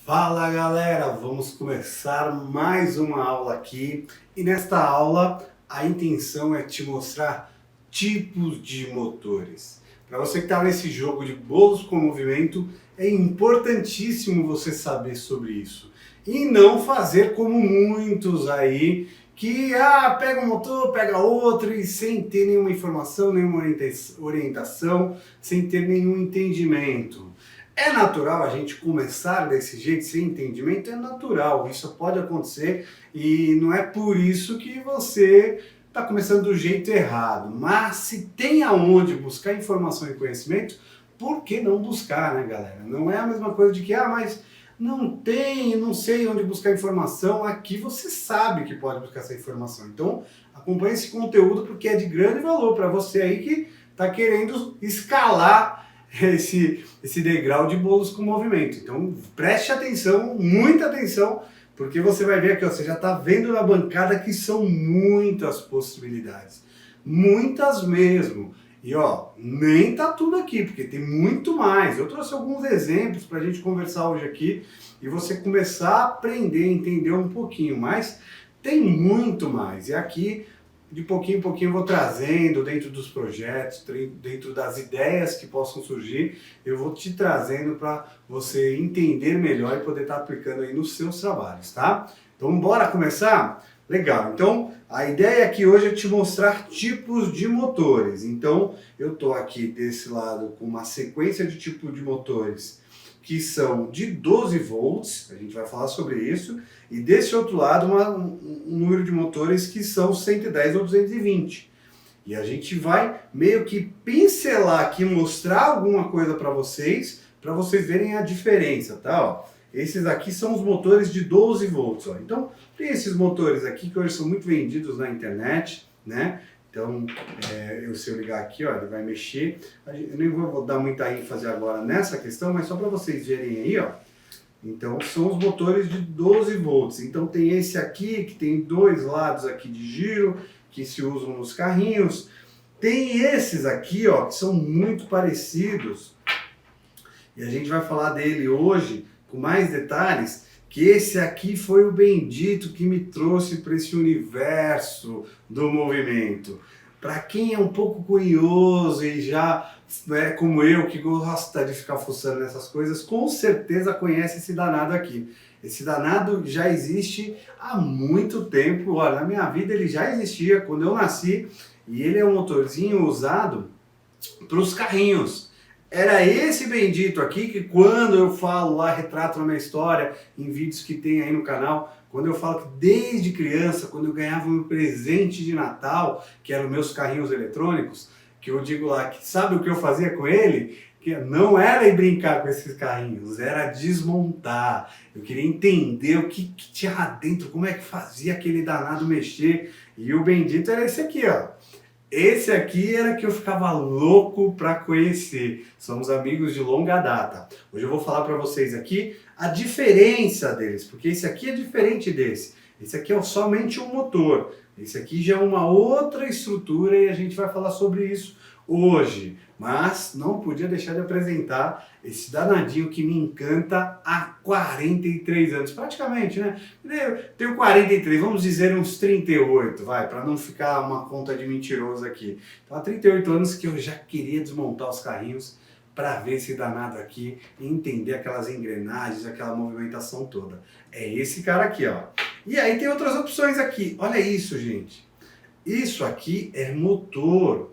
Fala galera, vamos começar mais uma aula aqui e nesta aula a intenção é te mostrar tipos de motores. Para você que está nesse jogo de bolos com movimento, é importantíssimo você saber sobre isso e não fazer como muitos aí que pega um motor, pega outro e sem ter nenhuma informação, nenhuma orientação, sem ter nenhum entendimento. É natural a gente começar desse jeito, sem entendimento? É natural, isso pode acontecer e não é por isso que você está começando do jeito errado. Mas se tem aonde buscar informação e conhecimento, por que não buscar, né, galera? Não é a mesma coisa de que, mas não tem, não sei onde buscar informação. Aqui você sabe que pode buscar essa informação. Então, acompanhe esse conteúdo porque é de grande valor para você aí que está querendo escalar esse degrau de bolos com movimento. Então preste atenção, muita atenção, porque você vai ver aqui, você já está vendo na bancada que são muitas possibilidades. Muitas mesmo. E nem tá tudo aqui, porque tem muito mais. Eu trouxe alguns exemplos para a gente conversar hoje aqui e você começar a aprender, entender um pouquinho, mas tem muito mais. E aqui de pouquinho em pouquinho eu vou trazendo dentro dos projetos, dentro das ideias que possam surgir, eu vou te trazendo para você entender melhor e poder estar aplicando aí nos seus trabalhos, tá? Então bora começar? Legal, então a ideia aqui hoje é te mostrar tipos de motores. Então eu estou aqui desse lado com uma sequência de tipos de motores que são de 12 volts, a gente vai falar sobre isso, e desse outro lado um número de motores que são 110 ou 220. E a gente vai meio que pincelar aqui, mostrar alguma coisa para vocês verem a diferença, tá? Esses aqui são os motores de 12 volts. Então, tem esses motores aqui que hoje são muito vendidos na internet, né? Então, se eu ligar aqui, ele vai mexer. Eu nem vou dar muita ênfase agora nessa questão, mas só para vocês verem aí, Então, são os motores de 12 volts. Então, tem esse aqui, que tem dois lados aqui de giro, que se usam nos carrinhos. Tem esses aqui, que são muito parecidos. E a gente vai falar dele hoje, com mais detalhes, que esse aqui foi o bendito que me trouxe para esse universo do movimento. Para quem é um pouco curioso e já como eu, que gosta de ficar fuçando nessas coisas, com certeza conhece esse danado aqui. Esse danado já existe há muito tempo. Olha, na minha vida ele já existia quando eu nasci e ele é um motorzinho usado para os carrinhos. Era esse bendito aqui que quando eu falo lá, retrato na minha história, em vídeos que tem aí no canal, quando eu falo que desde criança, quando eu ganhava meu presente de Natal, que eram meus carrinhos eletrônicos, que eu digo lá, que sabe o que eu fazia com ele? Que não era ir brincar com esses carrinhos, era desmontar. Eu queria entender o que tinha lá dentro, como é que fazia aquele danado mexer. E o bendito era esse aqui, Esse aqui era que eu ficava louco para conhecer. Somos amigos de longa data. Hoje eu vou falar para vocês aqui a diferença deles, porque esse aqui é diferente desse. Esse aqui é somente um motor. Esse aqui já é uma outra estrutura e a gente vai falar sobre isso hoje. Mas não podia deixar de apresentar esse danadinho que me encanta há 43 anos, praticamente, né? Eu tenho 43, vamos dizer uns 38, para não ficar uma conta de mentiroso aqui. Então há 38 anos que eu já queria desmontar os carrinhos para ver esse danado aqui e entender aquelas engrenagens, aquela movimentação toda. É esse cara aqui, E aí tem outras opções aqui. Olha isso, gente. Isso aqui é motor.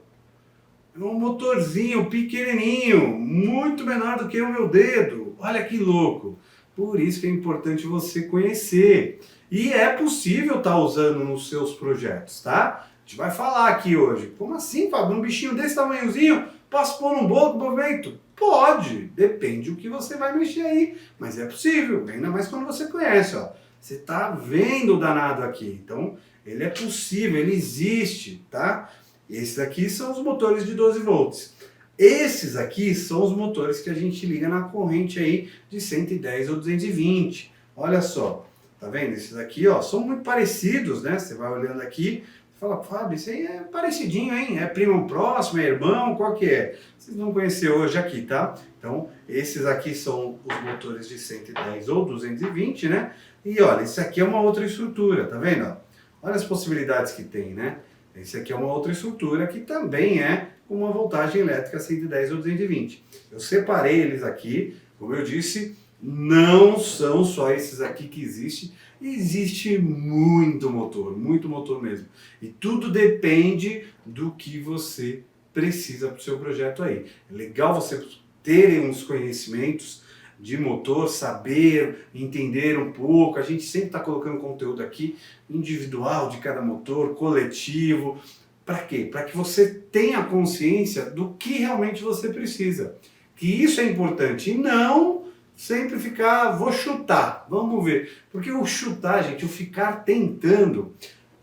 É um motorzinho pequenininho, muito menor do que o meu dedo. Olha que louco. Por isso que é importante você conhecer. E é possível estar usando nos seus projetos, tá? A gente vai falar aqui hoje. Como assim, Fábio? Um bichinho desse tamanhozinho, posso pôr num bolo com movimento? Pode, depende do que você vai mexer aí. Mas é possível, ainda mais quando você conhece, Você está vendo o danado aqui. Então, ele é possível, ele existe, tá? Esses aqui são os motores de 12 volts. Esses aqui são os motores que a gente liga na corrente aí de 110 ou 220. Olha só, tá vendo? Esses aqui, são muito parecidos, né? Você vai olhando aqui, fala, Fábio, isso aí é parecidinho, hein? É primo próximo, é irmão, qual que é? Vocês vão conhecer hoje aqui, tá? Então, esses aqui são os motores de 110 ou 220, né? E olha, esse aqui é uma outra estrutura, tá vendo? Olha as possibilidades que tem, né? Esse aqui é uma outra estrutura que também é uma voltagem elétrica 110 ou 220. Eu separei eles aqui, como eu disse, não são só esses aqui que existem. Existe muito motor mesmo. E tudo depende do que você precisa para o seu projeto aí. É legal você ter uns conhecimentos de motor, saber, entender um pouco. A gente sempre está colocando conteúdo aqui individual de cada motor, coletivo. Para quê? Para que você tenha consciência do que realmente você precisa. Que isso é importante e não sempre ficar, vou chutar, vamos ver. Porque o chutar, gente, o ficar tentando,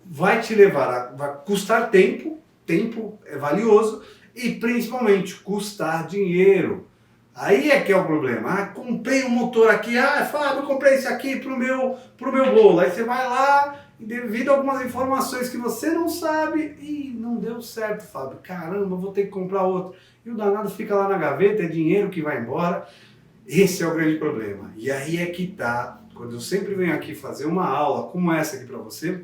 vai te levar vai custar tempo, tempo é valioso, e principalmente custar dinheiro. Aí é que é o problema. Ah, comprei um motor aqui, Fábio, eu comprei esse aqui pro meu bolo. Aí você vai lá e devido a algumas informações que você não sabe, e não deu certo, Fábio. Caramba, vou ter que comprar outro. E o danado fica lá na gaveta, é dinheiro que vai embora. Esse é o grande problema. E aí é que tá, quando eu sempre venho aqui fazer uma aula como essa aqui para você,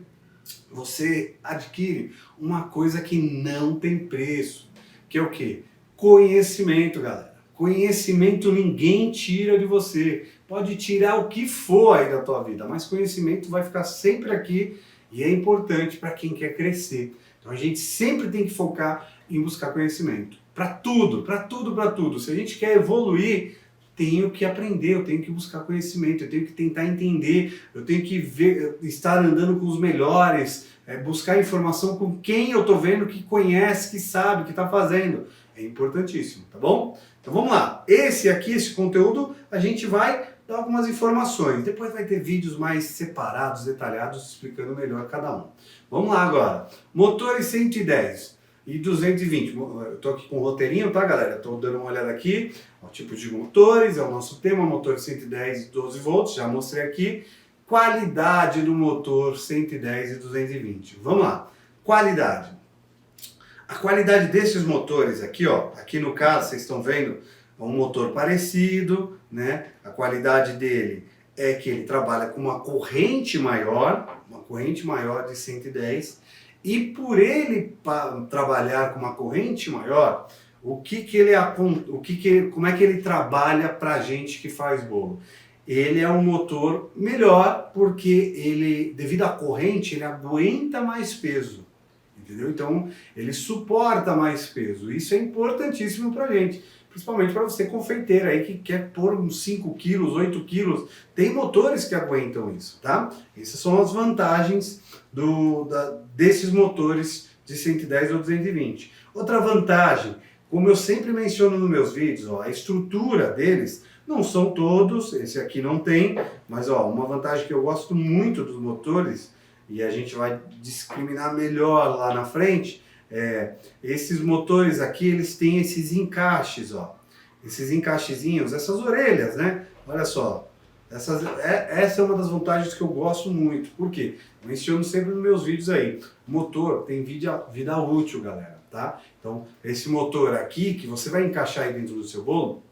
você adquire uma coisa que não tem preço. Que é o quê? Conhecimento, galera. Conhecimento ninguém tira de você. Pode tirar o que for aí da tua vida, mas conhecimento vai ficar sempre aqui e é importante para quem quer crescer. Então a gente sempre tem que focar em buscar conhecimento. Para tudo, para tudo, para tudo. Se a gente quer evoluir, tenho que aprender, eu tenho que buscar conhecimento, eu tenho que tentar entender, eu tenho que ver, estar andando com os melhores, buscar informação com quem eu estou vendo que conhece, que sabe, que está fazendo. É importantíssimo, tá bom? Então vamos lá. Esse conteúdo, a gente vai dar algumas informações. Depois vai ter vídeos mais separados, detalhados, explicando melhor cada um. Vamos lá agora. Motores 110 e 220. Eu estou aqui com o roteirinho, tá, galera? Estou dando uma olhada aqui. O tipo de motores, é o nosso tema, motor 110 e 12 volts, já mostrei aqui. Qualidade do motor 110 e 220. Vamos lá. Qualidade. A qualidade desses motores aqui, ó, aqui no caso, vocês estão vendo, é um motor parecido, né? A qualidade dele é que ele trabalha com uma corrente maior de 110, e por ele trabalhar com uma corrente maior, como é que ele trabalha para a gente que faz bolo? Ele é um motor melhor porque ele, devido à corrente, ele aguenta mais peso. Entendeu? Então, ele suporta mais peso. Isso é importantíssimo para a gente. Principalmente para você confeiteiro aí que quer pôr uns 5 quilos, 8 quilos. Tem motores que aguentam isso, tá? Essas são as vantagens desses motores de 110 ou 220. Outra vantagem, como eu sempre menciono nos meus vídeos, ó, a estrutura deles, não são todos, esse aqui não tem, mas ó, uma vantagem que eu gosto muito dos motores, e a gente vai discriminar melhor lá na frente, esses motores aqui, eles têm esses encaixes, ó, esses encaixezinhos, essas orelhas, né? Olha só, essa é uma das vantagens que eu gosto muito. Por quê? Eu menciono sempre nos meus vídeos aí, motor tem vida útil, galera, tá? Então, esse motor aqui, que você vai encaixar aí dentro do seu bolo,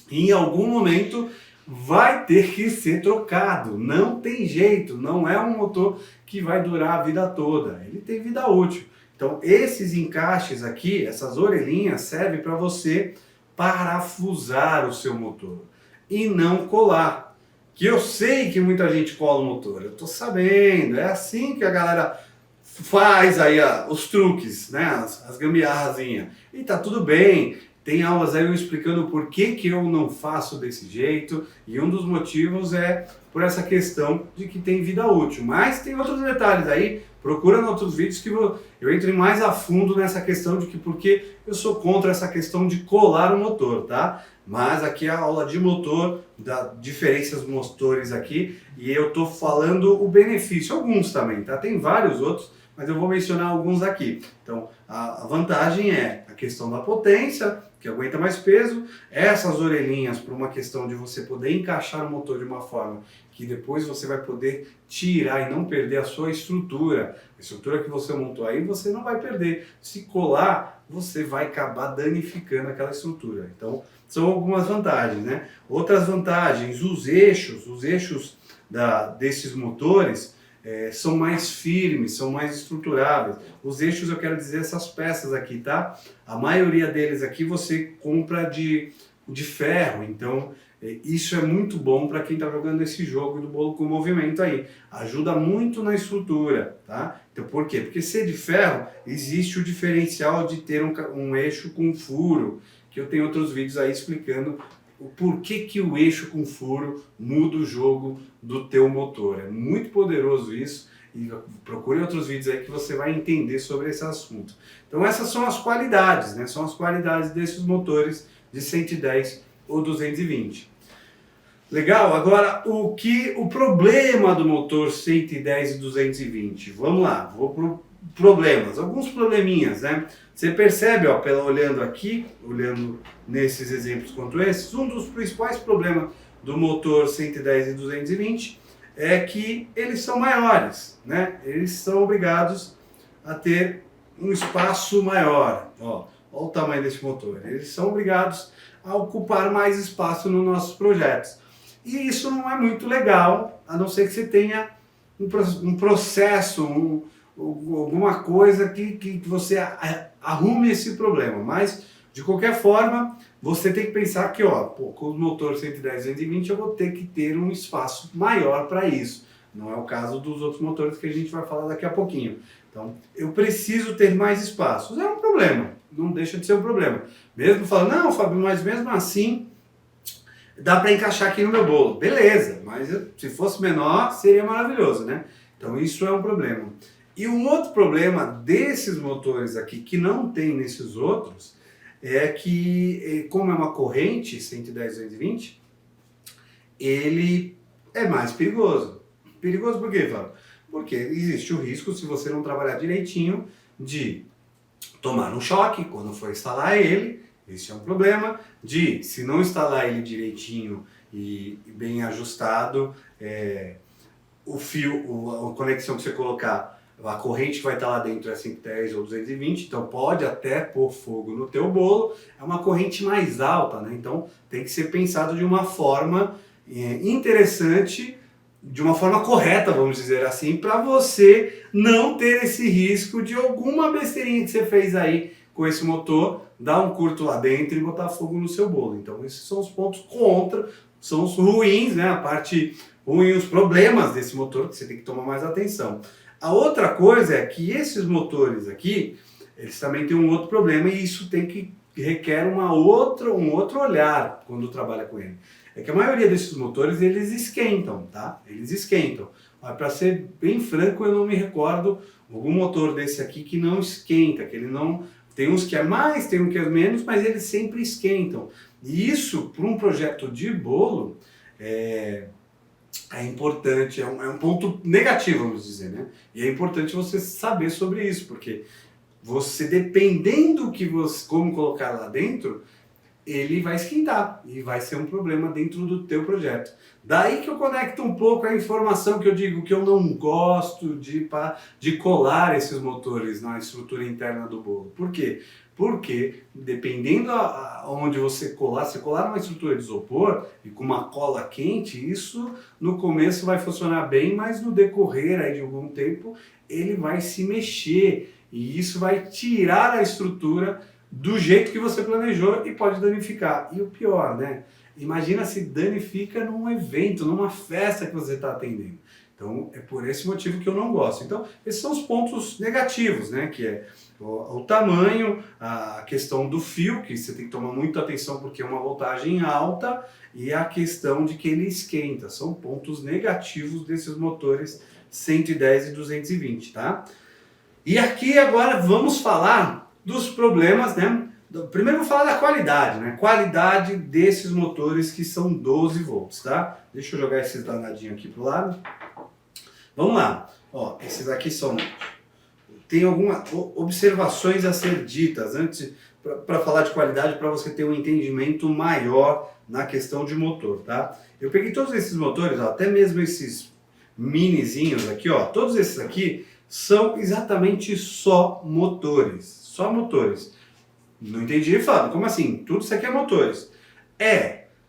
em algum momento vai ter que ser trocado, não tem jeito, não é um motor que vai durar a vida toda, ele tem vida útil. Então esses encaixes aqui, essas orelhinhas, servem para você parafusar o seu motor e não colar. Que eu sei que muita gente cola o motor, eu tô sabendo, é assim que a galera faz aí os truques, né, as gambiarrazinhas, e tá tudo bem. Tem aulas aí eu explicando por que eu não faço desse jeito, e um dos motivos é por essa questão de que tem vida útil. Mas tem outros detalhes aí, procura nos outros vídeos que eu entro mais a fundo nessa questão de que porque eu sou contra essa questão de colar o motor, tá? Mas aqui é a aula de motor, da diferenças dos motores aqui, e eu tô falando o benefício, alguns também, tá? Tem vários outros, mas eu vou mencionar alguns aqui. Então, a vantagem é questão da potência, que aguenta mais peso, essas orelhinhas por uma questão de você poder encaixar o motor de uma forma que depois você vai poder tirar e não perder a sua estrutura. A estrutura que você montou aí você não vai perder. Se colar, você vai acabar danificando aquela estrutura. Então, são algumas vantagens, né? Outras vantagens, os eixos desses motores são mais firmes, são mais estruturáveis. Os eixos, eu quero dizer essas peças aqui, tá? A maioria deles aqui você compra de ferro, então isso é muito bom para quem está jogando esse jogo do bolo com movimento aí. Ajuda muito na estrutura, tá? Então por quê? Porque ser de ferro, existe o diferencial de ter um eixo com furo, que eu tenho outros vídeos aí explicando o porquê que o eixo com furo muda o jogo do teu motor. É muito poderoso isso, e procure outros vídeos aí que você vai entender sobre esse assunto. Então essas são as qualidades, né? São as qualidades desses motores de 110 ou 220. Legal? Agora, o problema do motor 110 e 220? Vamos lá, vou para problemas, alguns probleminhas, né? Você percebe, ó, olhando aqui, olhando nesses exemplos quanto esses, um dos principais problemas do motor 110 e 220 é que eles são maiores, né? Eles são obrigados a ter um espaço maior, ó o tamanho desse motor. Eles são obrigados a ocupar mais espaço nos nossos projetos. E isso não é muito legal, a não ser que você tenha um processo, alguma coisa que você arrume esse problema. Mas, de qualquer forma, você tem que pensar que, ó, com o motor 110 e 220 eu vou ter que ter um espaço maior para isso. Não é o caso dos outros motores que a gente vai falar daqui a pouquinho. Então, eu preciso ter mais espaços. É um problema, não deixa de ser um problema. Mesmo falando, não, Fábio, mas mesmo assim dá para encaixar aqui no meu bolo. Beleza, mas se fosse menor seria maravilhoso, né? Então isso é um problema. E um outro problema desses motores aqui, que não tem nesses outros, é que, como é uma corrente 110, 220, ele é mais perigoso. Perigoso por quê, Fábio? Porque existe o risco, se você não trabalhar direitinho, de tomar um choque quando for instalar ele. Esse é um problema. Se não instalar ele direitinho e bem ajustado, o fio, a conexão que você colocar, a corrente que vai estar lá dentro é 110 ou 220, então pode até pôr fogo no teu bolo. É uma corrente mais alta, né? Então tem que ser pensado de uma forma interessante, de uma forma correta, vamos dizer assim, para você não ter esse risco de alguma besteirinha que você fez aí com esse motor, dar um curto lá dentro e botar fogo no seu bolo. Então esses são os pontos contra, são os ruins, né? A parte ruim, os problemas desse motor que você tem que tomar mais atenção. A outra coisa é que esses motores aqui, eles também têm um outro problema, e isso requer um outro olhar quando trabalha com ele. É que a maioria desses motores, eles esquentam, tá? Eles esquentam. Mas para ser bem franco, eu não me recordo algum motor desse aqui que não esquenta, que ele não... Tem uns que é mais, tem uns que é menos, mas eles sempre esquentam. E isso, para um projeto de bolo, é importante, é um ponto negativo, vamos dizer, né? E é importante você saber sobre isso, porque você, dependendo como colocar lá dentro, ele vai esquentar e vai ser um problema dentro do teu projeto. Daí que eu conecto um pouco a informação que eu digo que eu não gosto de colar esses motores na estrutura interna do bolo. Por quê? Porque dependendo onde você colar numa estrutura de isopor e com uma cola quente, isso no começo vai funcionar bem, mas no decorrer aí de algum tempo ele vai se mexer e isso vai tirar a estrutura do jeito que você planejou e pode danificar. E o pior, né? Imagina se danifica num evento, numa festa que você está atendendo. Então é por esse motivo que eu não gosto. Então esses são os pontos negativos, né? Que é o tamanho, a questão do fio, que você tem que tomar muita atenção porque é uma voltagem alta, e a questão de que ele esquenta. São pontos negativos desses motores 110 e 220, tá? E aqui agora vamos falar dos problemas, né? Primeiro eu vou falar da qualidade, né? Qualidade desses motores que são 12 volts, tá? Deixa eu jogar esses danadinhos aqui pro lado. Vamos lá. Ó, esses aqui tem algumas observações a ser ditas antes para falar de qualidade, para você ter um entendimento maior na questão de motor, tá? Eu peguei todos esses motores, ó, até mesmo esses minizinhos aqui, ó, todos esses aqui são exatamente só motores, só motores. Não entendi, Fábio, como assim? Tudo isso aqui é motores.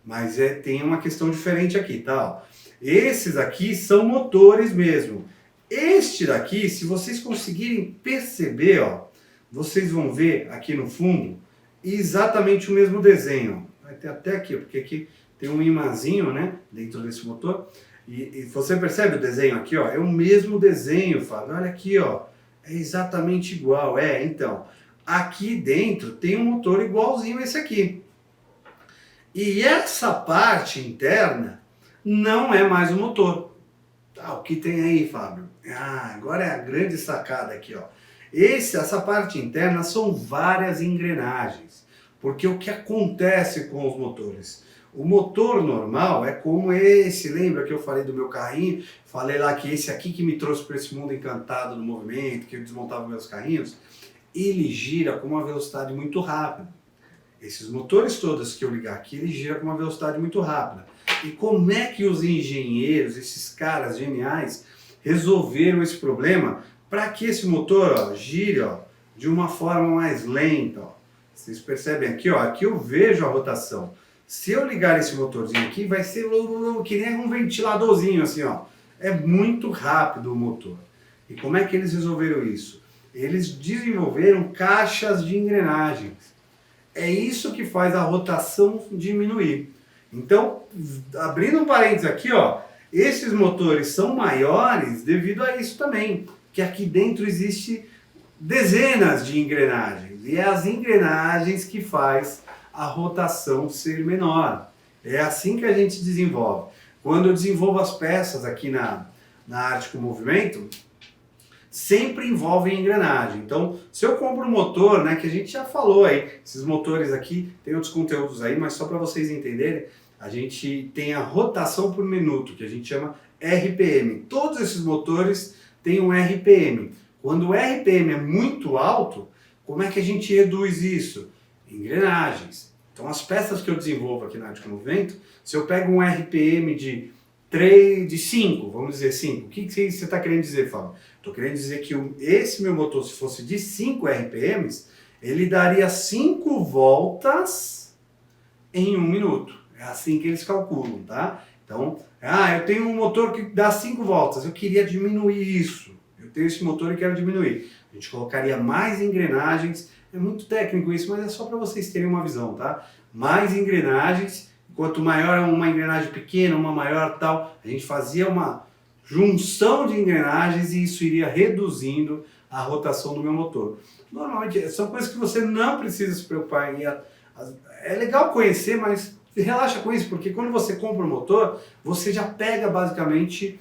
Mas tem uma questão diferente aqui, tá? Ó, esses aqui são motores mesmo. Este daqui, se vocês conseguirem perceber, ó, vocês vão ver aqui no fundo exatamente o mesmo desenho. Vai ter até aqui, porque aqui tem um imãzinho, né, dentro desse motor. E você percebe o desenho aqui, ó? É o mesmo desenho, Fábio. Olha aqui, ó. É exatamente igual. Então, aqui dentro tem um motor igualzinho a esse aqui. E essa parte interna não é mais o motor. Tá, o que tem aí, Fábio? Agora é a grande sacada aqui, ó. Essa parte interna são várias engrenagens. Porque o que acontece com os motores? O motor normal é como esse, lembra que eu falei do meu carrinho? Falei lá que esse aqui que me trouxe para esse mundo encantado do movimento, que eu desmontava meus carrinhos, ele gira com uma velocidade muito rápida. Esses motores todos que eu ligar aqui, ele gira com uma velocidade muito rápida. E como é que os engenheiros, esses caras geniais, resolveram esse problema para que esse motor, ó, gire, ó, de uma forma mais lenta, ó. Vocês percebem aqui, ó, aqui eu vejo a rotação. Se eu ligar esse motorzinho aqui, vai ser que nem um ventiladorzinho assim, ó. É muito rápido o motor. E como é que eles resolveram isso? Eles desenvolveram caixas de engrenagens. É isso que faz a rotação diminuir. Então, abrindo um parênteses aqui, ó, esses motores são maiores devido a isso também, que aqui dentro existe dezenas de engrenagens, e é as engrenagens que faz a rotação ser menor. É assim que a gente desenvolve. Quando eu desenvolvo as peças aqui na arte com movimento, sempre envolve engrenagem. Então, se eu compro um motor, né, que a gente já falou aí, esses motores aqui, tem outros conteúdos aí, mas só para vocês entenderem, a gente tem a rotação por minuto, que a gente chama RPM. Todos esses motores têm um RPM. Quando o RPM é muito alto, como é que a gente reduz isso? Engrenagens. Então, as peças que eu desenvolvo aqui na arte com movimento, se eu pego um RPM de 5, vamos dizer 5. O que você está querendo dizer, Fábio? Estou querendo dizer que esse meu motor, se fosse de 5 RPMs, ele daria 5 voltas em 1 minuto. É assim que eles calculam, tá? Então, eu tenho um motor que dá 5 voltas, eu queria diminuir isso. Eu tenho esse motor e quero diminuir. A gente colocaria mais engrenagens. É muito técnico isso, mas é só para vocês terem uma visão, tá? Mais engrenagens. Quanto maior é uma engrenagem pequena, uma maior tal, a gente fazia uma junção de engrenagens e isso iria reduzindo a rotação do meu motor. Normalmente são coisas que você não precisa se preocupar em. É legal conhecer, mas relaxa com isso, porque quando você compra um motor, você já pega basicamente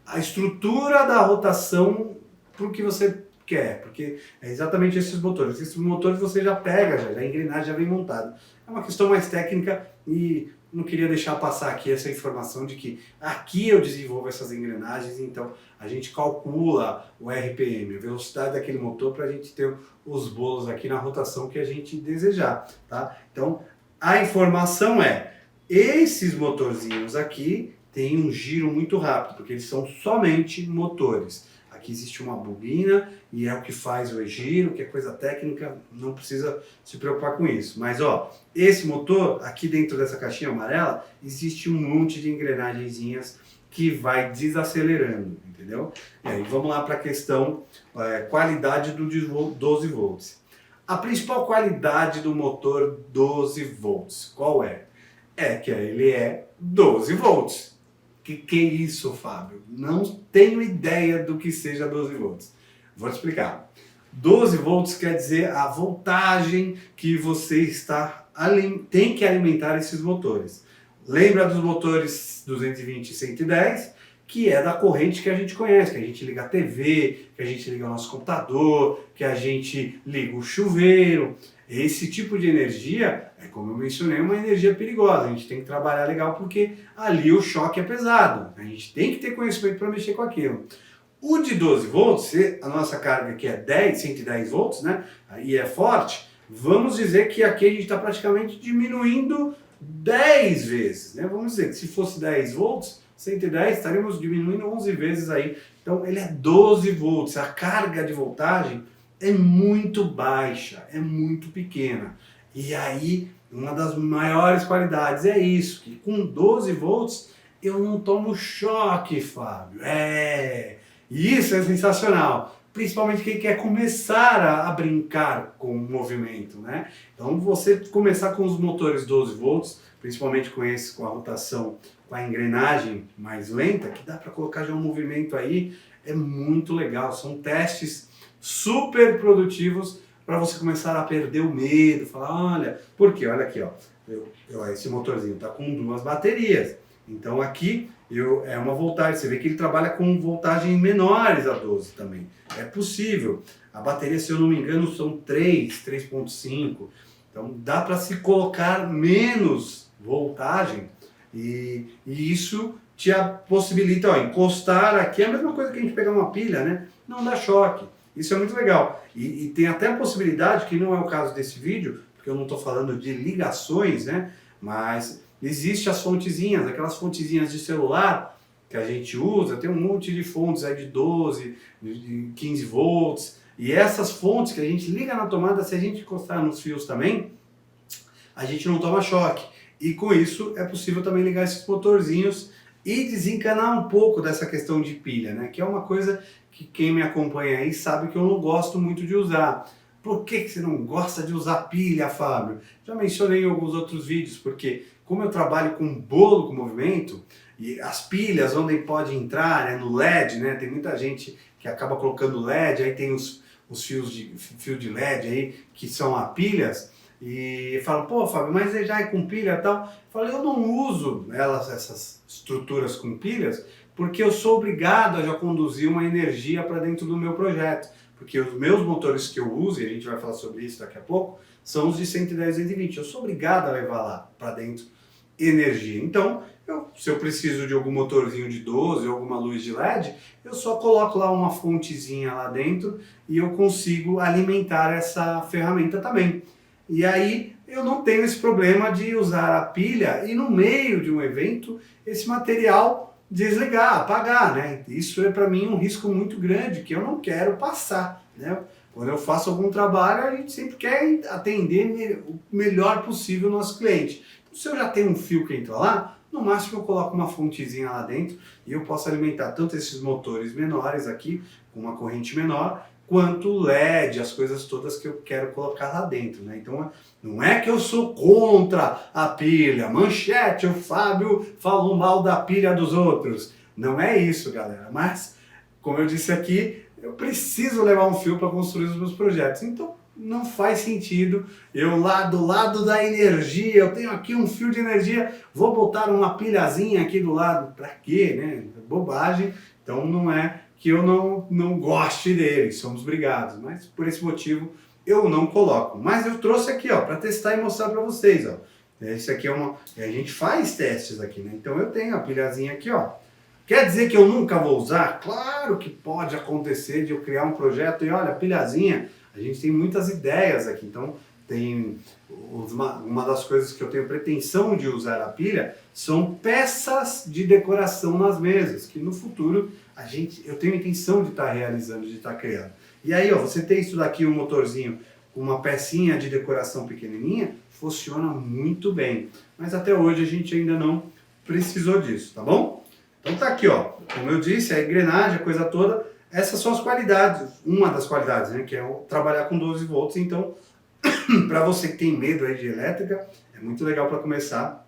a estrutura da rotação para o que você quer, porque é exatamente esses motores. Esses motores você já pega, já a engrenagem já vem montada. É uma questão mais técnica e não queria deixar passar aqui essa informação de que aqui eu desenvolvo essas engrenagens, então a gente calcula o RPM, a velocidade daquele motor, para a gente ter os bolos aqui na rotação que a gente desejar, tá? Então, a informação é, esses motorzinhos aqui têm um giro muito rápido, porque eles são somente motores. Aqui existe uma bobina e é o que faz o giro, que é coisa técnica, não precisa se preocupar com isso. Mas ó, esse motor, aqui dentro dessa caixinha amarela, existe um monte de engrenagenzinhas que vai desacelerando, entendeu? E aí vamos lá para a questão qualidade do 12 volts. A principal qualidade do motor 12 volts, qual é? É que ele é 12 volts. Que é isso, Fábio? Não tenho ideia do que seja 12 volts. Vou te explicar. 12 volts quer dizer a voltagem que você tem que alimentar esses motores. Lembra dos motores 220 e 110, que é da corrente que a gente conhece, que a gente liga a TV, que a gente liga o nosso computador, que a gente liga o chuveiro. Esse tipo de energia, como eu mencionei, uma energia perigosa. A gente tem que trabalhar legal porque ali o choque é pesado. A gente tem que ter conhecimento para mexer com aquilo. O de 12 volts, se a nossa carga aqui é 110 volts, né, e é forte, vamos dizer que aqui a gente está praticamente diminuindo 10 vezes, né? Vamos dizer que se fosse 10 volts, 110, estaríamos diminuindo 11 vezes aí. Então ele é 12 volts, a carga de voltagem é muito baixa, é muito pequena. E aí, uma das maiores qualidades é isso, que com 12 volts eu não tomo choque, Fábio. Isso é sensacional. Principalmente quem quer começar a brincar com o movimento, né? Então você começar com os motores 12 volts, principalmente com esse, com a rotação, com a engrenagem mais lenta, que dá para colocar já um movimento aí, é muito legal. São testes super produtivos para você começar a perder o medo, falar, olha, porque olha aqui, ó, esse motorzinho está com 2 baterias, então aqui é uma voltagem, você vê que ele trabalha com voltagens menores a 12 também, é possível. A bateria, se eu não me engano, são 3.5, então dá para se colocar menos voltagem e isso te possibilita, ó, encostar aqui, é a mesma coisa que a gente pegar uma pilha, né? Não dá choque. Isso é muito legal. E tem até a possibilidade, que não é o caso desse vídeo, porque eu não estou falando de ligações, né? Mas existe as fontezinhas, aquelas fontezinhas de celular que a gente usa, tem um monte de fontes aí de 12, de 15 volts, e essas fontes que a gente liga na tomada, se a gente encostar nos fios também, a gente não toma choque. E com isso é possível também ligar esses motorzinhos e desencanar um pouco dessa questão de pilha, né? Que é uma coisa que quem me acompanha aí sabe que eu não gosto muito de usar. Por que você não gosta de usar pilha, Fábio? Já mencionei em alguns outros vídeos, porque como eu trabalho com bolo com movimento, e as pilhas onde pode entrar é no LED, né? Tem muita gente que acaba colocando LED, aí tem os fios de LED aí, que são as pilhas, e falam, pô, Fábio, mas já é com pilha e tal. Eu falei, eu não uso essas estruturas com pilhas, porque eu sou obrigado a já conduzir uma energia para dentro do meu projeto. Porque os meus motores que eu uso, e a gente vai falar sobre isso daqui a pouco, são os de 110 e 120. Eu sou obrigado a levar lá para dentro energia. Então, se eu preciso de algum motorzinho de 12 ou alguma luz de LED, eu só coloco lá uma fontezinha lá dentro e eu consigo alimentar essa ferramenta também. E aí eu não tenho esse problema de usar a pilha e no meio de um evento esse material desligar, apagar, né? Isso é para mim um risco muito grande que eu não quero passar, né? Quando eu faço algum trabalho, a gente sempre quer atender o melhor possível o nosso cliente. Então, se eu já tenho um fio que entra lá, no máximo eu coloco uma fontezinha lá dentro e eu posso alimentar tanto esses motores menores aqui, com uma corrente menor, quanto o LED, as coisas todas que eu quero colocar lá dentro, né? Então, não é que eu sou contra a pilha, manchete, o Fábio falou mal da pilha dos outros. Não é isso, galera. Mas, como eu disse aqui, eu preciso levar um fio para construir os meus projetos. Então, não faz sentido eu lá do lado da energia, eu tenho aqui um fio de energia, vou botar uma pilhazinha aqui do lado. Para quê, né? Bobagem. Então, não é que eu não goste dele, somos brigados, mas por esse motivo eu não coloco. Mas eu trouxe aqui, ó, para testar e mostrar para vocês, ó. Esse aqui a gente faz testes aqui, né? Então eu tenho a pilhazinha aqui, ó. Quer dizer que eu nunca vou usar? Claro que pode acontecer de eu criar um projeto e olha, a pilhazinha, a gente tem muitas ideias aqui, então tem uma das coisas que eu tenho pretensão de usar a pilha são peças de decoração nas mesas, que no futuro eu tenho a intenção de estar realizando, de estar criando. E aí, ó, você tem isso daqui, um motorzinho com uma pecinha de decoração pequenininha, funciona muito bem. Mas até hoje a gente ainda não precisou disso, tá bom? Então tá aqui, ó, como eu disse, a engrenagem, a coisa toda, essas são as qualidades, uma das qualidades, né, que é trabalhar com 12 volts, então, para você que tem medo aí de elétrica, é muito legal para começar,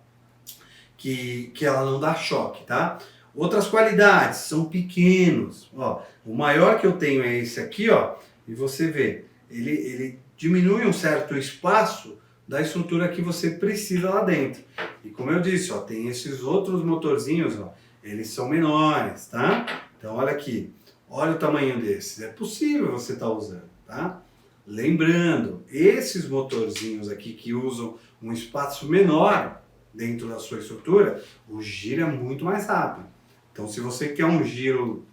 que ela não dá choque, tá? Outras qualidades, são pequenos, ó, o maior que eu tenho é esse aqui, ó, e você vê, ele diminui um certo espaço da estrutura que você precisa lá dentro. E como eu disse, ó, tem esses outros motorzinhos, ó, eles são menores, tá? Então olha aqui, olha o tamanho desses, é possível você estar usando, tá? Lembrando, esses motorzinhos aqui que usam um espaço menor dentro da sua estrutura, o giro é muito mais rápido. Então se você quer um giro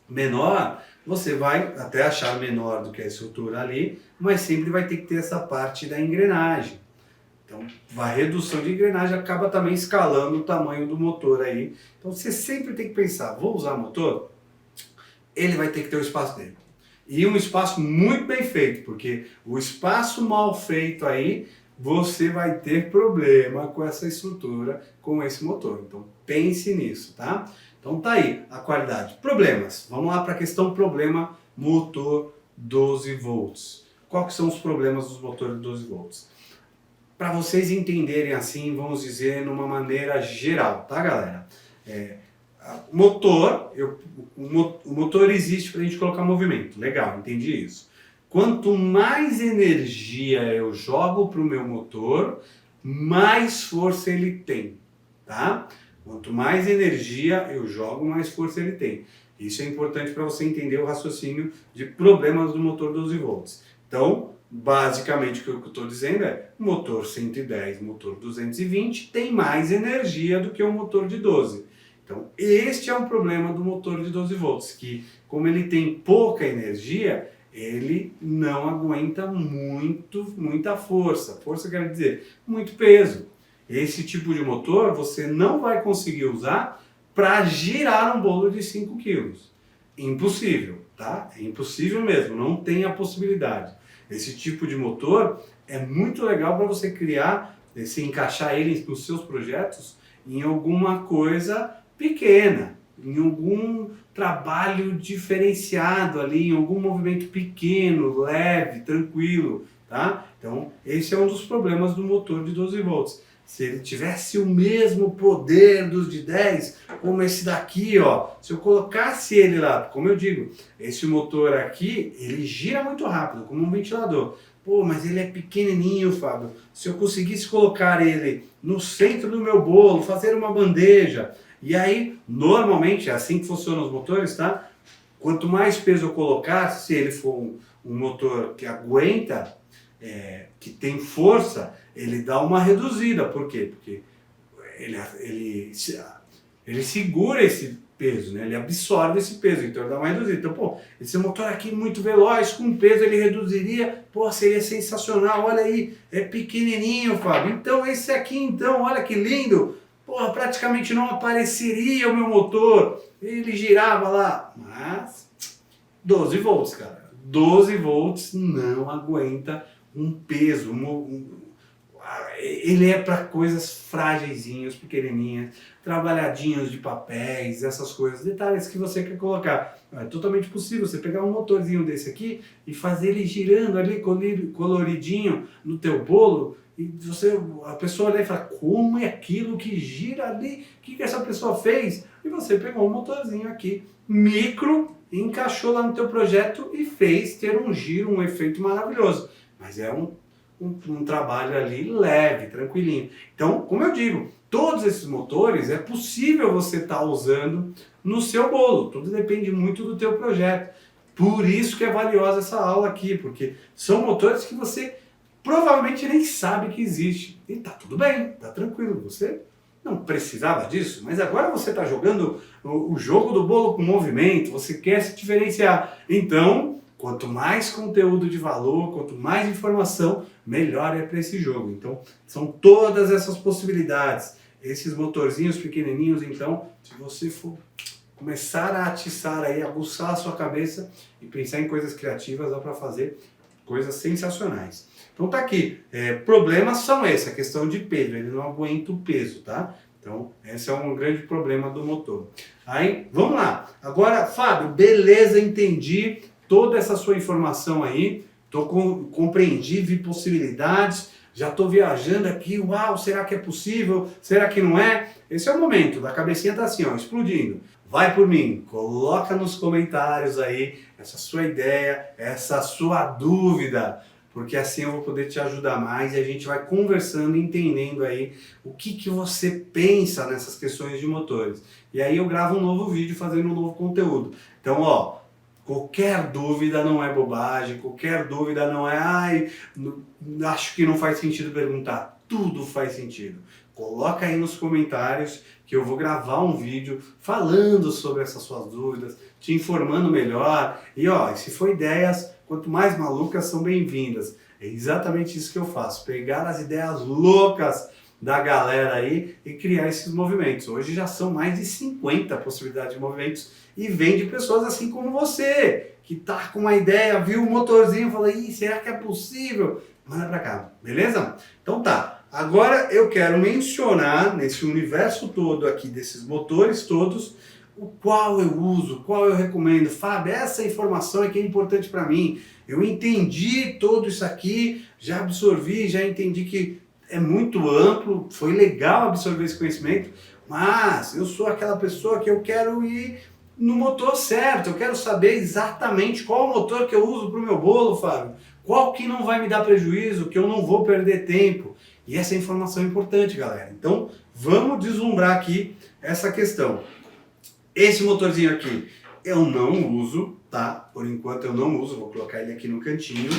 menor, você vai até achar menor do que a estrutura ali, mas sempre vai ter que ter essa parte da engrenagem. Então, a redução de engrenagem acaba também escalando o tamanho do motor aí. Então, você sempre tem que pensar, vou usar motor? Ele vai ter que ter o espaço dele. E um espaço muito bem feito, porque o espaço mal feito aí, você vai ter problema com essa estrutura, com esse motor. Então, pense nisso, tá? Então, tá aí a qualidade. Problemas. Vamos lá para a questão problema motor 12 volts. Quais que são os problemas dos motores 12 volts? Para vocês entenderem assim, vamos dizer, numa maneira geral, tá, galera? O motor existe para a gente colocar movimento. Legal, entendi isso. Quanto mais energia eu jogo para o meu motor, mais força ele tem, tá? Quanto mais energia eu jogo, mais força ele tem. Isso é importante para você entender o raciocínio de problemas do motor 12 volts. Então, basicamente o que eu estou dizendo é, motor 110, motor 220 tem mais energia do que o motor de 12. Então, este é um problema do motor de 12 volts, que como ele tem pouca energia, ele não aguenta muita força. Força quer dizer, muito peso. Esse tipo de motor você não vai conseguir usar para girar um bolo de 5 kg. Impossível, tá? É impossível mesmo, não tem a possibilidade. Esse tipo de motor é muito legal para você criar, se encaixar ele nos seus projetos em alguma coisa pequena, em algum trabalho diferenciado ali, em algum movimento pequeno, leve, tranquilo, tá? Então, esse é um dos problemas do motor de 12 volts. Se ele tivesse o mesmo poder dos de 10, como esse daqui, ó, se eu colocasse ele lá, como eu digo, esse motor aqui, ele gira muito rápido, como um ventilador. Pô, mas ele é pequenininho, Fábio. Se eu conseguisse colocar ele no centro do meu bolo, fazer uma bandeja, e aí, normalmente, é assim que funcionam os motores, tá? Quanto mais peso eu colocar, se ele for um motor que aguenta, que tem força, ele dá uma reduzida. Por quê? Porque ele segura esse peso, né? Ele absorve esse peso, então ele dá uma reduzida. Então, pô, esse motor aqui muito veloz, com peso ele reduziria, pô, seria sensacional, olha aí, é pequenininho, Fábio. Então esse aqui, então, olha que lindo, pô, praticamente não apareceria o meu motor, ele girava lá, mas 12 volts, cara, 12 volts não aguenta um peso, ele é para coisas frágilzinhas, pequenininhas, trabalhadinhos de papéis, essas coisas, detalhes que você quer colocar. É totalmente possível você pegar um motorzinho desse aqui e fazer ele girando ali, coloridinho no teu bolo, e a pessoa olha e fala, como é aquilo que gira ali? O que essa pessoa fez? E você pegou um motorzinho aqui, micro, encaixou lá no teu projeto e fez ter um giro, um efeito maravilhoso. Mas é um trabalho ali leve, tranquilinho. Então, como eu digo, todos esses motores é possível você estar usando no seu bolo. Tudo depende muito do teu projeto. Por isso que é valiosa essa aula aqui, porque são motores que você provavelmente nem sabe que existe. E tá tudo bem, tá tranquilo. Você não precisava disso, mas agora você está jogando o jogo do bolo com movimento, você quer se diferenciar. Então, quanto mais conteúdo de valor, quanto mais informação, melhor é para esse jogo. Então, são todas essas possibilidades. Esses motorzinhos pequenininhos, então, se você for começar a atiçar aí, aguçar a sua cabeça e pensar em coisas criativas, dá para fazer coisas sensacionais. Então tá aqui, problemas são esses, a questão de peso, ele não aguenta o peso, tá? Então, esse é um grande problema do motor. Aí, vamos lá. Agora, Fábio, beleza, entendi toda essa sua informação aí, compreendi, vi possibilidades, já estou viajando aqui, uau, será que é possível? Será que não é? Esse é o momento, da cabecinha tá assim, ó, explodindo. Vai por mim, coloca nos comentários aí essa sua ideia, essa sua dúvida, porque assim eu vou poder te ajudar mais e a gente vai conversando, entendendo aí o que você pensa nessas questões de motores. E aí eu gravo um novo vídeo fazendo um novo conteúdo. Então, ó, qualquer dúvida não é bobagem, qualquer dúvida não é, acho que não faz sentido perguntar. Tudo faz sentido. Coloca aí nos comentários que eu vou gravar um vídeo falando sobre essas suas dúvidas, te informando melhor. E ó, se for ideias, quanto mais malucas são bem-vindas. É exatamente isso que eu faço, pegar as ideias loucas da galera aí e criar esses movimentos. Hoje já são mais de 50 possibilidades de movimentos e vem de pessoas assim como você, que tá com uma ideia, viu o motorzinho e fala, ih, será que é possível? Manda pra cá, beleza? Então tá. Agora eu quero mencionar nesse universo todo aqui desses motores todos, o qual eu uso, qual eu recomendo. Fábio, essa informação é que é importante para mim. Eu entendi tudo isso aqui, já absorvi, já entendi que é muito amplo, foi legal absorver esse conhecimento, mas eu sou aquela pessoa que eu quero ir no motor certo, eu quero saber exatamente qual motor que eu uso para o meu bolo, Fábio. Qual que não vai me dar prejuízo, que eu não vou perder tempo. E essa informação é importante, galera. Então, vamos deslumbrar aqui essa questão. Esse motorzinho aqui, eu não uso, tá? Por enquanto eu não uso, vou colocar ele aqui no cantinho,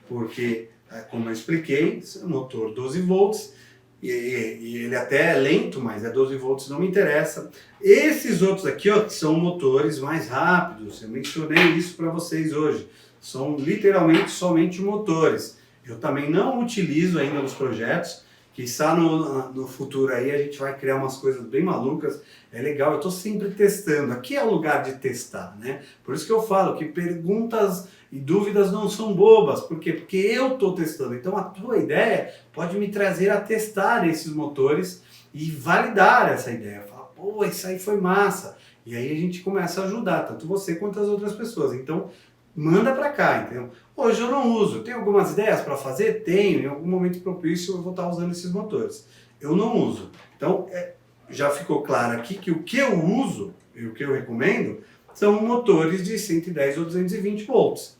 porque, como eu expliquei, esse é um motor 12 volts, e ele até é lento, mas é 12 volts, não me interessa. Esses outros aqui, ó, são motores mais rápidos, eu mencionei isso para vocês hoje. São literalmente somente motores. Eu também não utilizo ainda nos projetos, que está no futuro aí a gente vai criar umas coisas bem malucas, é legal, eu estou sempre testando, aqui é o lugar de testar, né? Por isso que eu falo que perguntas e dúvidas não são bobas, por quê? Porque eu estou testando, então a tua ideia pode me trazer a testar esses motores e validar essa ideia, falar, pô, isso aí foi massa, e aí a gente começa a ajudar, tanto você quanto as outras pessoas, então manda pra cá, entendeu? Hoje eu não uso, tem algumas ideias para fazer? Tenho, em algum momento propício eu vou estar usando esses motores. Eu não uso. Então, já ficou claro aqui que o que eu uso e o que eu recomendo são motores de 110 ou 220 volts.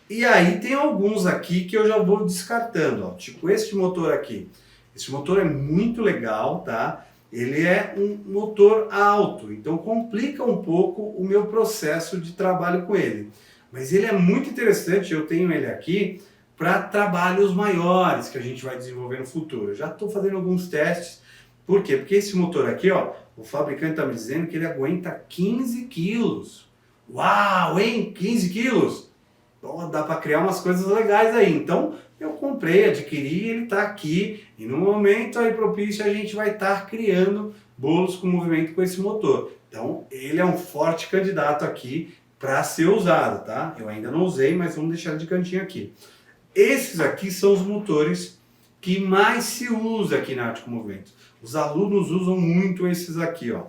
E aí tem alguns aqui que eu já vou descartando, ó, tipo este motor aqui. Esse motor é muito legal, tá? Ele é um motor alto, então complica um pouco o meu processo de trabalho com ele. Mas ele é muito interessante, eu tenho ele aqui para trabalhos maiores que a gente vai desenvolver no futuro. Eu já estou fazendo alguns testes. Por quê? Porque esse motor aqui, ó, o fabricante está me dizendo que ele aguenta 15 quilos. Uau, hein? 15 quilos? Então dá para criar umas coisas legais aí. Então eu comprei, adquiri, ele está aqui. E no momento aí propício a gente vai estar criando bolos com movimento com esse motor. Então ele é um forte candidato aqui para ser usado, tá? Eu ainda não usei, mas vamos deixar de cantinho aqui. Esses aqui são os motores que mais se usa aqui na Arte com Movimento. Os alunos usam muito esses aqui, ó.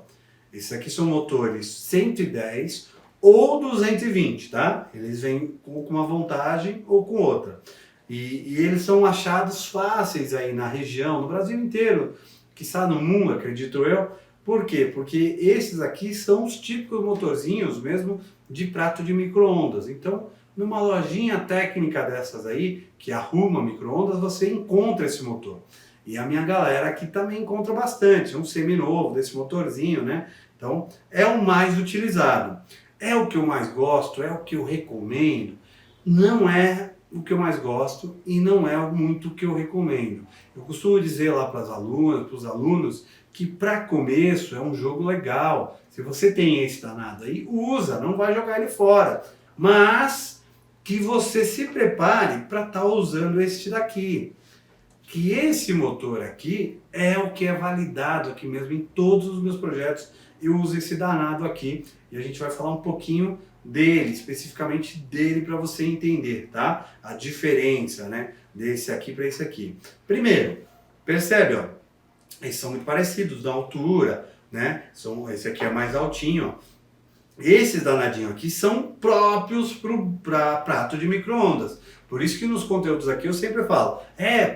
Esses aqui são motores 110 ou 220, tá? Eles vêm com uma vantagem ou com outra. E eles são achados fáceis aí na região, no Brasil inteiro, quiçá no mundo, acredito eu. Por quê? Porque esses aqui são os típicos motorzinhos mesmo de prato de micro-ondas. Então, numa lojinha técnica dessas aí, que arruma micro-ondas, você encontra esse motor. E a minha galera aqui também encontra bastante, um seminovo desse motorzinho, né? Então, é o mais utilizado. É o que eu mais gosto, é o que eu recomendo. Não é o que eu mais gosto e não é muito o que eu recomendo. Eu costumo dizer lá para as alunas, para os alunos, que para começo é um jogo legal. Se você tem esse danado aí, usa, não vai jogar ele fora. Mas que você se prepare para estar usando este daqui. Que esse motor aqui é o que é validado aqui mesmo em todos os meus projetos. Eu uso esse danado aqui e a gente vai falar um pouquinho dele, especificamente dele, para você entender, tá? A diferença, né, desse aqui para esse aqui. Primeiro, percebe, ó, eles são muito parecidos da altura, né? Esse aqui é mais altinho, ó. Esses danadinhos aqui são próprios para prato de micro-ondas. Por isso que nos conteúdos aqui eu sempre falo,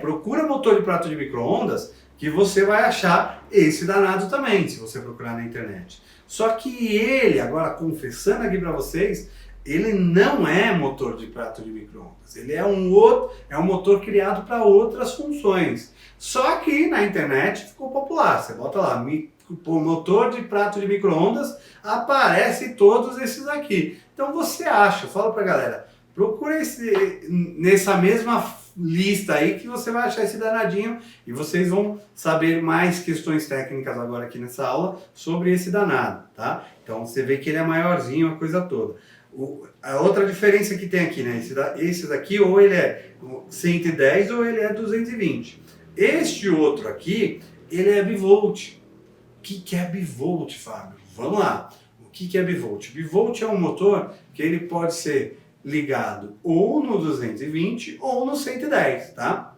procura motor de prato de micro-ondas que você vai achar esse danado também, se você procurar na internet. Só que ele, agora confessando aqui para vocês, ele não é motor de prato de micro-ondas. Ele é um motor criado para outras funções. Só que na internet ficou popular. Você bota lá, motor de prato de micro-ondas, aparece todos esses aqui. Então você acha, fala pra galera, procura nessa mesma lista aí que você vai achar esse danadinho e vocês vão saber mais questões técnicas agora aqui nessa aula sobre esse danado, tá? Então você vê que ele é maiorzinho, a coisa toda. A outra diferença que tem aqui, né? Esse daqui ou ele é 110 ou ele é 220. Este outro aqui, ele é bivolt. O que é bivolt, Fábio? Vamos lá. O que é bivolt? Bivolt é um motor que ele pode ser ligado ou no 220 ou no 110, tá?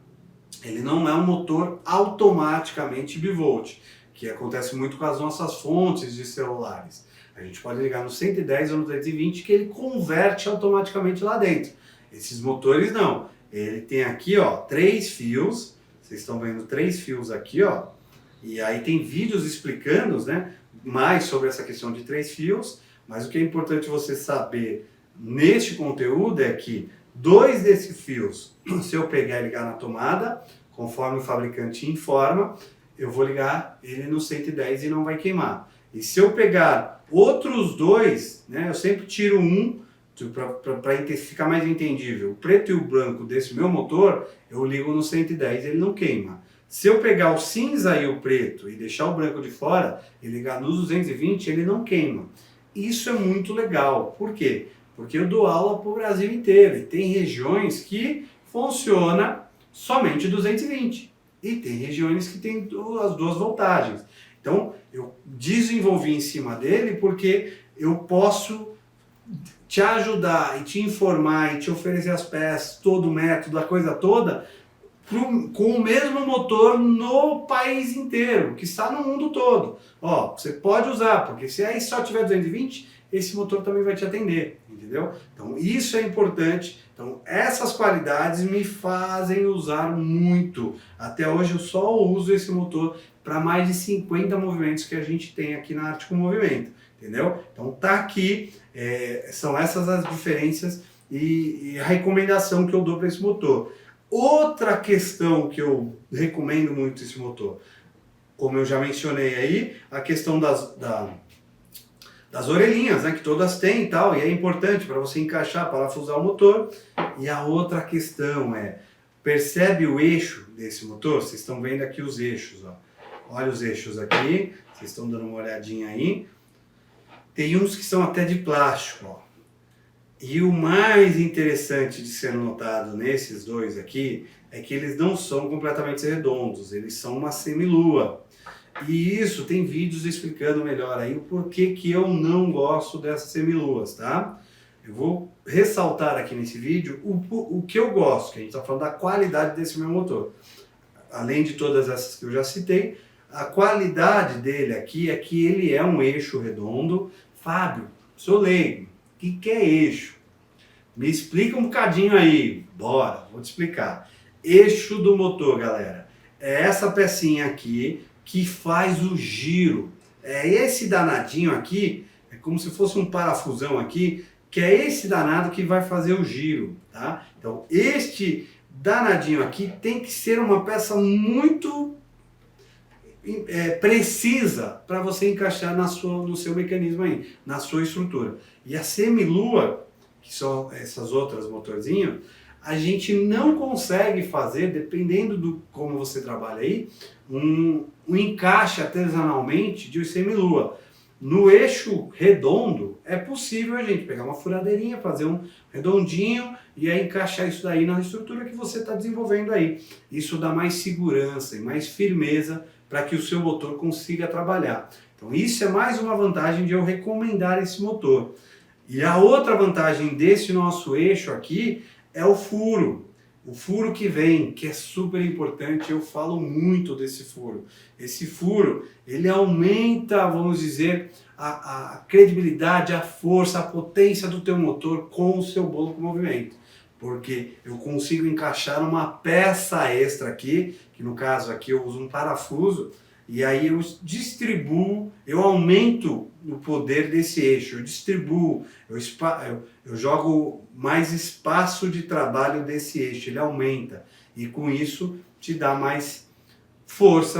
Ele não é um motor automaticamente bivolt, que acontece muito com as nossas fontes de celulares. A gente pode ligar no 110 ou no 220 que ele converte automaticamente lá dentro. Esses motores não. Ele tem aqui, ó, 3 fios. Vocês estão vendo 3 fios aqui, ó. E aí tem vídeos explicando, né, mais sobre essa questão de 3 fios. Mas o que é importante você saber neste conteúdo é que 2 desses fios, se eu pegar e ligar na tomada, conforme o fabricante informa, eu vou ligar ele no 110 e não vai queimar. E se eu pegar outros 2, né, eu sempre tiro um para ficar mais entendível. O preto e o branco desse meu motor, eu ligo no 110 e ele não queima. Se eu pegar o cinza e o preto e deixar o branco de fora e ligar no 220, ele não queima. Isso é muito legal. Por quê? Porque eu dou aula para o Brasil inteiro e tem regiões que funciona somente 220 e tem regiões que tem as 2 voltagens. Então, eu desenvolvi em cima dele porque eu posso te ajudar e te informar e te oferecer as peças, todo o método, a coisa toda, com o mesmo motor no país inteiro, que está no mundo todo. Ó, você pode usar, porque se aí só tiver 220, esse motor também vai te atender, entendeu? Então, isso é importante. Então, essas qualidades me fazem usar muito. Até hoje eu só uso esse motor para mais de 50 movimentos que a gente tem aqui na Arte com Movimento, entendeu? Então tá aqui, são essas as diferenças e a recomendação que eu dou para esse motor. Outra questão que eu recomendo muito esse motor, como eu já mencionei aí, a questão das orelhinhas, né, que todas têm e tal, e é importante para você encaixar, parafusar o motor. E a outra questão percebe o eixo desse motor? Vocês estão vendo aqui os eixos, ó. Olha os eixos aqui, vocês estão dando uma olhadinha aí. Tem uns que são até de plástico, ó. E o mais interessante de ser notado nesses 2 aqui é que eles não são completamente redondos, eles são uma semilua. E isso tem vídeos explicando melhor aí o porquê que eu não gosto dessas semiluas, tá? Eu vou ressaltar aqui nesse vídeo o que eu gosto, que a gente está falando da qualidade desse meu motor. Além de todas essas que eu já citei, a qualidade dele aqui é que ele é um eixo redondo. Fábio, sou leigo, o que é eixo? Me explica um bocadinho aí. Bora, vou te explicar. Eixo do motor, galera, é essa pecinha aqui que faz o giro. É esse danadinho aqui, é como se fosse um parafusão aqui, que é esse danado que vai fazer o giro, tá? Então, este danadinho aqui tem que ser uma peça muito precisa para você encaixar no seu mecanismo aí, na sua estrutura. E a semilua, que são essas outras motorzinhos, a gente não consegue fazer, dependendo do como você trabalha aí, um encaixe artesanalmente de semilua. No eixo redondo, é possível a gente pegar uma furadeirinha, fazer um redondinho e aí encaixar isso daí na estrutura que você está desenvolvendo aí. Isso dá mais segurança e mais firmeza para que o seu motor consiga trabalhar. Então isso é mais uma vantagem de eu recomendar esse motor. E a outra vantagem desse nosso eixo aqui é o furo. O furo que vem, que é super importante, eu falo muito desse furo. Esse furo, ele aumenta, vamos dizer, a credibilidade, a força, a potência do teu motor com o seu bolo com movimento. Porque eu consigo encaixar uma peça extra aqui, que no caso aqui eu uso um parafuso, e aí eu distribuo, eu aumento o poder desse eixo, eu distribuo, eu jogo mais espaço de trabalho desse eixo, ele aumenta. E com isso te dá mais força,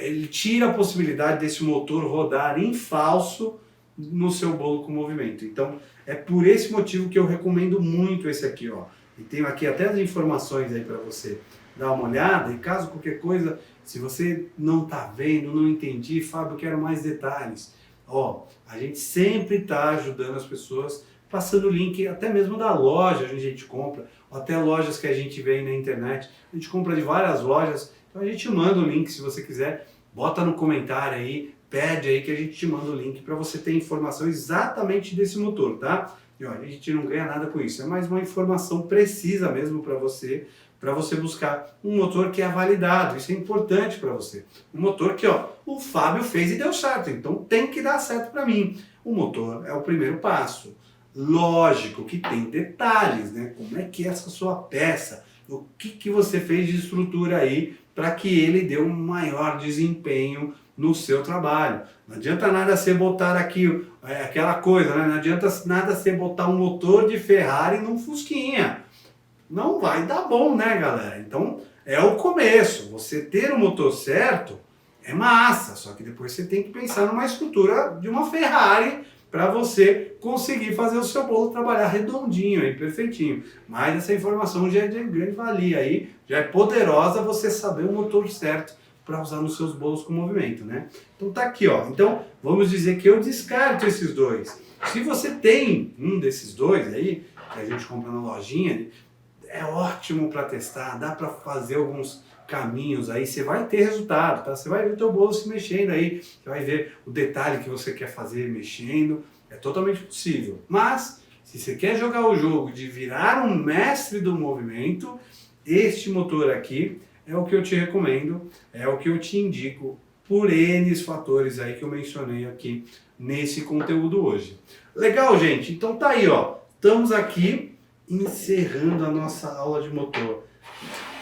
ele tira a possibilidade desse motor rodar em falso no seu bolo com movimento. Então é por esse motivo que eu recomendo muito esse aqui, ó. e tenho aqui até as informações aí para você dar uma olhada, e caso qualquer coisa, se você não está vendo, não entendi, Fábio, eu quero mais detalhes. Ó, a gente sempre está ajudando as pessoas, passando o link até mesmo da loja onde a gente compra, ou até lojas que a gente vê aí na internet. A gente compra de várias lojas, então a gente manda o link se você quiser, bota no comentário aí, pede aí que a gente te manda o link para você ter informação exatamente desse motor, tá? E ó, a gente não ganha nada com isso, é mais uma informação precisa mesmo para você buscar um motor que é validado, isso é importante para você. Um motor que, ó, o Fábio fez e deu certo, então tem que dar certo para mim. O motor é o primeiro passo. Lógico que tem detalhes, né? Como é que é essa sua peça? O que você fez de estrutura aí para que ele dê um maior desempenho no seu trabalho. Não adianta nada você botar aqui aquela coisa, né? Não adianta nada você botar um motor de Ferrari num Fusquinha. Não vai dar bom, né, galera? Então, é o começo. Você ter o motor certo é massa, só que depois você tem que pensar numa estrutura de uma Ferrari para você conseguir fazer o seu bolo trabalhar redondinho aí, perfeitinho. Mas essa informação já é de grande valia aí, já é poderosa você saber o motor certo para usar nos seus bolos com movimento, né? Então tá aqui, ó. Então, vamos dizer que eu descarto esses dois. Se você tem um desses dois aí, que a gente compra na lojinha, é ótimo para testar, dá para fazer alguns caminhos aí, você vai ter resultado, tá? Você vai ver o teu bolo se mexendo aí, você vai ver o detalhe que você quer fazer mexendo, é totalmente possível. Mas, se você quer jogar o jogo de virar um mestre do movimento, este motor aqui é o que eu te recomendo, é o que eu te indico por N fatores aí que eu mencionei aqui nesse conteúdo hoje. Legal, gente? Então tá aí, ó. Estamos aqui encerrando a nossa aula de motor.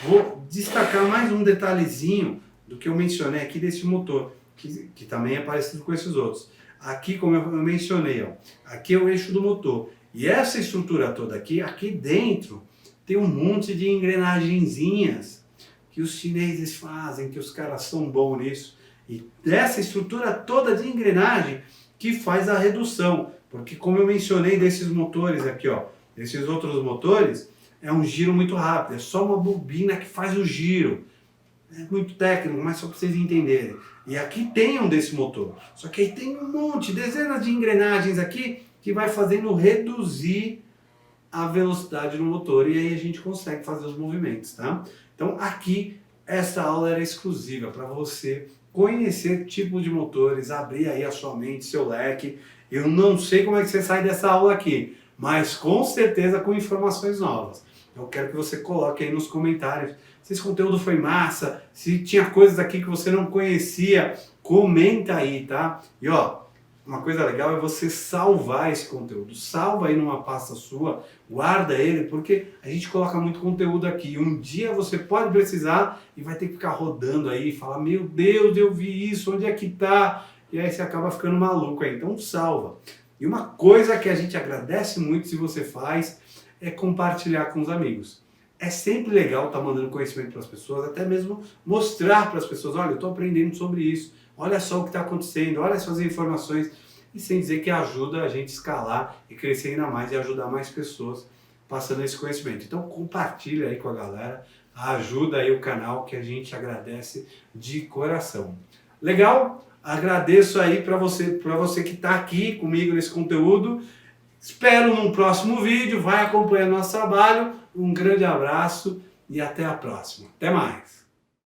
Vou destacar mais um detalhezinho do que eu mencionei aqui desse motor, que também é parecido com esses outros. Aqui, como eu mencionei, ó, aqui é o eixo do motor. E essa estrutura toda aqui dentro, tem um monte de engrenagenzinhas que os chineses fazem, que os caras são bons nisso. E dessa estrutura toda de engrenagem que faz a redução. Porque como eu mencionei desses motores aqui, ó, desses outros motores, é um giro muito rápido, é só uma bobina que faz o giro. É muito técnico, mas só para vocês entenderem. E aqui tem um desse motor. Só que aí tem um monte, dezenas de engrenagens aqui que vai fazendo reduzir a velocidade no motor. E aí a gente consegue fazer os movimentos, tá? Então aqui, essa aula era exclusiva para você conhecer tipos de motores, abrir aí a sua mente, seu leque. Eu não sei como é que você sai dessa aula aqui, mas com certeza com informações novas. Eu quero que você coloque aí nos comentários se esse conteúdo foi massa, se tinha coisas aqui que você não conhecia, comenta aí, tá? E ó, uma coisa legal é você salvar esse conteúdo. Salva aí numa pasta sua, guarda ele, porque a gente coloca muito conteúdo aqui. Um dia você pode precisar e vai ter que ficar rodando aí e falar, meu Deus, eu vi isso, onde é que tá? E aí você acaba ficando maluco aí. Então salva. E uma coisa que a gente agradece muito se você faz é compartilhar com os amigos. É sempre legal estar mandando conhecimento para as pessoas, até mesmo mostrar para as pessoas, olha, eu estou aprendendo sobre isso, olha só o que está acontecendo, olha essas informações, e sem dizer que ajuda a gente a escalar e crescer ainda mais e ajudar mais pessoas passando esse conhecimento. Então compartilha aí com a galera, ajuda aí o canal que a gente agradece de coração. Legal? Agradeço aí para você que está aqui comigo nesse conteúdo. Espero num próximo vídeo, vai acompanhando nosso trabalho. Um grande abraço e até a próxima. Até mais!